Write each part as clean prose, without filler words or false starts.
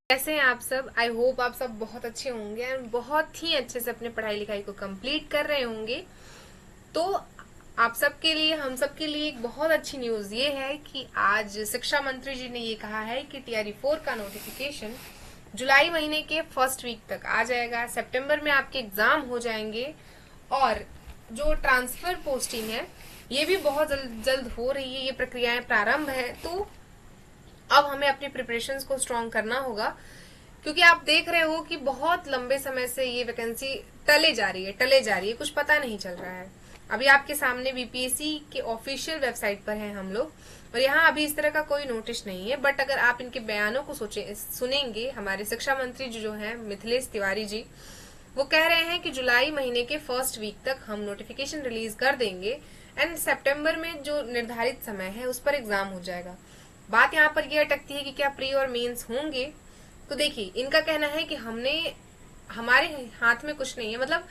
कैसे हैं आप सब। आई होप आप सब बहुत अच्छे होंगे एंड बहुत ही अच्छे से अपने पढ़ाई लिखाई को कंप्लीट कर रहे होंगे। तो आप सबके लिए, हम सबके लिए एक बहुत अच्छी न्यूज ये है कि आज शिक्षा मंत्री जी ने ये कहा है कि TRE 4 का नोटिफिकेशन जुलाई महीने के फर्स्ट वीक तक आ जाएगा। सितंबर में आपके एग्जाम हो जाएंगे और जो ट्रांसफर पोस्टिंग है ये भी बहुत जल्द जल्द हो रही है। ये प्रक्रियाएं प्रारंभ है, तो अब हमें अपनी प्रिपरेशंस को स्ट्रॉन्ग करना होगा, क्योंकि आप देख रहे हो कि बहुत लंबे समय से ये वैकेंसी टले जा रही है, कुछ पता नहीं चल रहा है। अभी आपके सामने BPSC के ऑफिशियल वेबसाइट पर हैं हम लोग, और यहाँ अभी इस तरह का कोई नोटिस नहीं है। बट अगर आप इनके बयानों को सुनेंगे, हमारे शिक्षा मंत्री जो है मिथिलेश तिवारी जी, वो कह रहे हैं कि जुलाई महीने के फर्स्ट वीक तक हम नोटिफिकेशन रिलीज कर देंगे एंड सितंबर में जो निर्धारित समय है उस पर एग्जाम हो जाएगा। बात यहाँ पर यह अटकती है कि क्या प्री और मेंस होंगे। तो देखिए, इनका कहना है कि हमारे हाथ में कुछ नहीं है, मतलब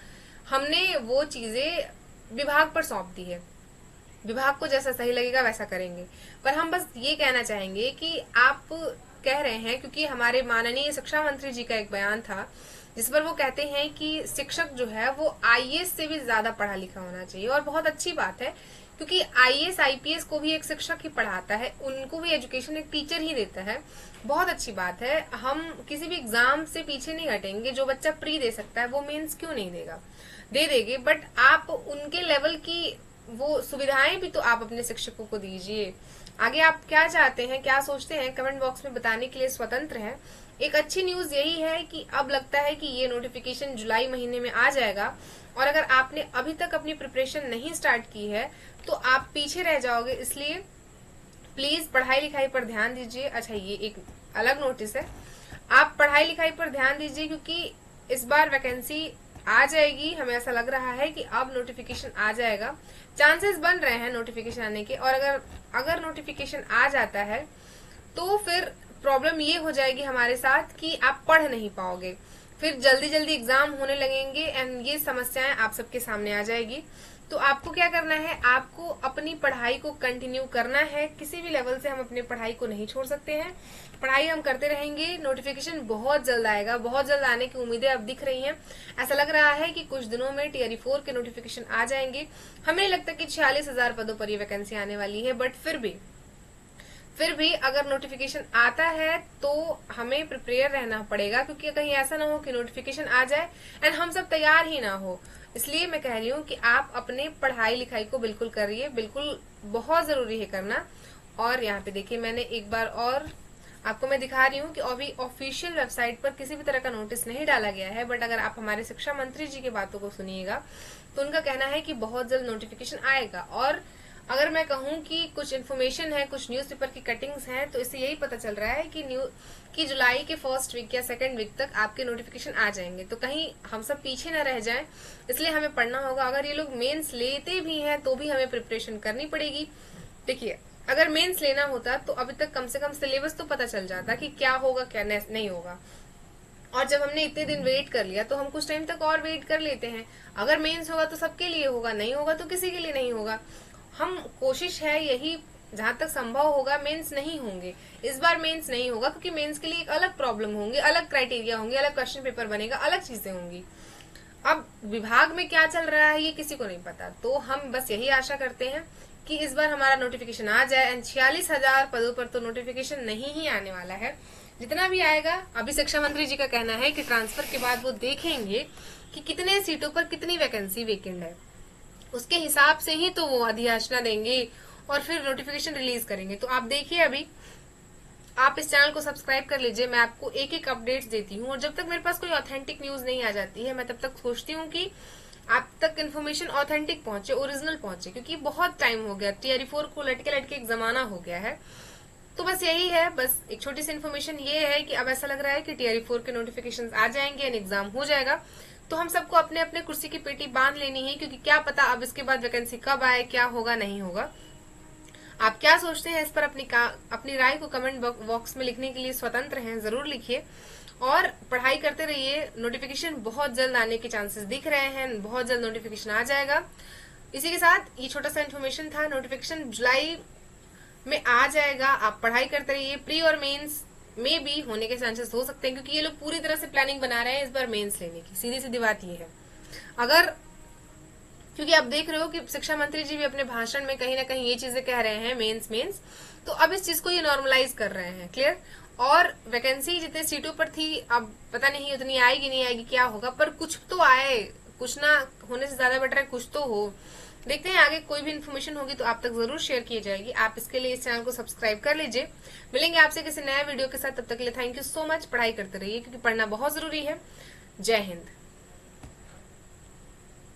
हमने वो चीजें विभाग पर सौंप दी है, विभाग को जैसा सही लगेगा वैसा करेंगे। पर हम बस ये कहना चाहेंगे कि आप कह रहे हैं, क्योंकि हमारे माननीय शिक्षा मंत्री जी का एक बयान था जिस पर वो कहते हैं कि शिक्षक जो है वो IAS से भी ज्यादा पढ़ा लिखा होना चाहिए। और बहुत अच्छी बात है, क्योंकि IAS IPS को भी एक शिक्षक ही पढ़ाता है, उनको भी एजुकेशन एक टीचर ही देता है। बहुत अच्छी बात है, हम किसी भी एग्जाम से पीछे नहीं हटेंगे। जो बच्चा प्री दे सकता है वो मेंस क्यों नहीं देगा, दे देंगे। बट आप उनके लेवल की वो सुविधाएं भी तो आप अपने शिक्षकों को दीजिए। आगे आप क्या चाहते हैं, क्या सोचते हैं, कमेंट बॉक्स में बताने के लिए स्वतंत्र है। एक अच्छी न्यूज यही है कि अब लगता है कि ये नोटिफिकेशन जुलाई महीने में आ जाएगा, और अगर आपने अभी तक अपनी प्रिपरेशन नहीं स्टार्ट की है तो आप पीछे रह जाओगे। इसलिए प्लीज पढ़ाई लिखाई पर ध्यान दीजिए। अच्छा, ये एक अलग नोटिस है, आप पढ़ाई लिखाई पर ध्यान दीजिए, क्योंकि इस बार वैकेंसी आ जाएगी। हमें ऐसा लग रहा है कि अब नोटिफिकेशन आ जाएगा, चांसेस बन रहे हैं नोटिफिकेशन आने के। और अगर नोटिफिकेशन आ जाता है तो फिर प्रॉब्लम ये हो जाएगी हमारे साथ कि आप पढ़ नहीं पाओगे, फिर जल्दी जल्दी एग्जाम होने लगेंगे एंड ये समस्याएं आप सबके सामने आ जाएगी। तो आपको क्या करना है, आपको अपनी पढ़ाई को कंटिन्यू करना है। किसी भी लेवल से हम अपनी पढ़ाई को नहीं छोड़ सकते हैं, पढ़ाई हम करते रहेंगे। नोटिफिकेशन बहुत जल्द आएगा, बहुत जल्द आने की उम्मीदें अब दिख रही हैं। ऐसा लग रहा है कि कुछ दिनों में TRE 4 के नोटिफिकेशन आ जाएंगे। हमें नहीं लगता कि 46,000 पदों पर ये वैकेंसी आने वाली है, बट फिर भी अगर नोटिफिकेशन आता है तो हमें प्रिपेयर रहना पड़ेगा, क्योंकि कहीं ऐसा ना हो कि नोटिफिकेशन आ जाए एंड हम सब तैयार ही ना हो। इसलिए मैं कह रही हूँ कि आप अपने पढ़ाई लिखाई को बिल्कुल करिए, बिल्कुल बहुत जरूरी है करना। और यहाँ पे देखिए, मैंने एक बार और आपको मैं दिखा रही हूँ कि अभी ऑफिशियल वेबसाइट पर किसी भी तरह का नोटिस नहीं डाला गया है। बट अगर आप हमारे शिक्षा मंत्री जी की बातों को सुनिएगा तो उनका कहना है कि बहुत जल्द नोटिफिकेशन आएगा। और अगर मैं कहूँ कि कुछ इन्फॉर्मेशन है, कुछ न्यूज़पेपर की कटिंग्स हैं, तो इससे यही पता चल रहा है कि जुलाई के फर्स्ट वीक या सेकंड वीक तक आपके नोटिफिकेशन आ जाएंगे। तो कहीं हम सब पीछे न रह जाएं, इसलिए हमें पढ़ना होगा। अगर ये लोग मेंस लेते भी हैं तो भी हमें प्रिपरेशन करनी पड़ेगी। देखिए, अगर मेंस लेना होता तो अभी तक कम से कम सिलेबस तो पता चल जाता कि क्या होगा क्या नहीं होगा। और जब हमने इतने दिन वेट कर लिया तो हम कुछ टाइम तक और वेट कर लेते हैं। अगर मेंस होगा तो सबके लिए होगा, नहीं होगा तो किसी के लिए नहीं होगा। हम कोशिश है यही, जहां तक संभव होगा मेंस नहीं होंगे। इस बार मेंस नहीं होगा क्योंकि मेंस के लिए एक अलग प्रॉब्लम होंगे, अलग क्राइटेरिया होंगे, अलग क्वेश्चन पेपर बनेगा, अलग चीजें होंगी। अब विभाग में क्या चल रहा है ये किसी को नहीं पता, तो हम बस यही आशा करते हैं कि इस बार हमारा नोटिफिकेशन आ जाए। एंड 46,000 पदों पर तो नोटिफिकेशन नहीं ही आने वाला है, जितना भी आएगा। अभी शिक्षा मंत्री जी का कहना है कि ट्रांसफर के बाद वो देखेंगे कि कितने सीटों पर कितनी वैकेंसी वेकेंट है, उसके हिसाब से ही तो वो अधियाचना देंगे और फिर नोटिफिकेशन रिलीज करेंगे। तो आप देखिए, अभी आप इस चैनल को सब्सक्राइब कर लीजिए, मैं आपको एक एक अपडेट्स देती हूँ। और जब तक मेरे पास कोई ऑथेंटिक न्यूज नहीं आ जाती है, मैं तब तक सोचती हूँ कि आप तक इन्फॉर्मेशन ऑथेंटिक पहुंचे, ओरिजिनल पहुंचे, क्योंकि बहुत टाइम हो गया, TRE 4 को लटके लटके एक जमाना हो गया है। तो बस यही है, बस एक छोटी सी इन्फॉर्मेशन ये है कि अब ऐसा लग रहा है कि TRE 4 के नोटिफिकेशन आ जाएंगे एंड एग्जाम हो जाएगा। तो हम सबको अपने अपने कुर्सी की पेटी बांध लेनी है, क्योंकि क्या पता अब इसके बाद वैकेंसी कब आए, क्या होगा नहीं होगा। आप क्या सोचते हैं इस पर अपनी राय को कमेंट बॉक्स में लिखने के लिए स्वतंत्र हैं, जरूर लिखिए। और पढ़ाई करते रहिए, नोटिफिकेशन बहुत जल्द आने के चांसेस दिख रहे हैं, बहुत जल्द नोटिफिकेशन आ जाएगा। इसी के साथ ये छोटा सा इन्फॉर्मेशन था, नोटिफिकेशन जुलाई में आ जाएगा। आप पढ़ाई करते रहिए, प्री और मेंस में भी होने के चांसेस हो सकते हैं, क्योंकि ये लोग पूरी तरह से प्लानिंग बना रहे हैं इस बार मेंस लेने की। सीधी सीधी बात ये है। अगर, क्योंकि आप देख रहे हो कि शिक्षा मंत्री जी भी अपने भाषण में कहीं ना कहीं ये चीजें कह रहे हैं, मेंस मेंस, तो अब इस चीज को ये नॉर्मलाइज कर रहे हैं। क्लियर। और वैकेंसी जितने सीटों पर थी, अब पता नहीं उतनी आएगी नहीं आएगी, क्या होगा, पर कुछ तो आए, कुछ ना होने से ज्यादा बेटर है कुछ तो हो। देखते हैं आगे कोई भी इन्फॉर्मेशन होगी तो आप तक जरूर शेयर की जाएगी। आप इसके लिए इस चैनल को सब्सक्राइब कर लीजिए। मिलेंगे आपसे किसी नए वीडियो के साथ, तब तक के लिए थैंक यू सो मच। पढ़ाई करते रहिए क्योंकि पढ़ना बहुत जरूरी है। जय हिंद।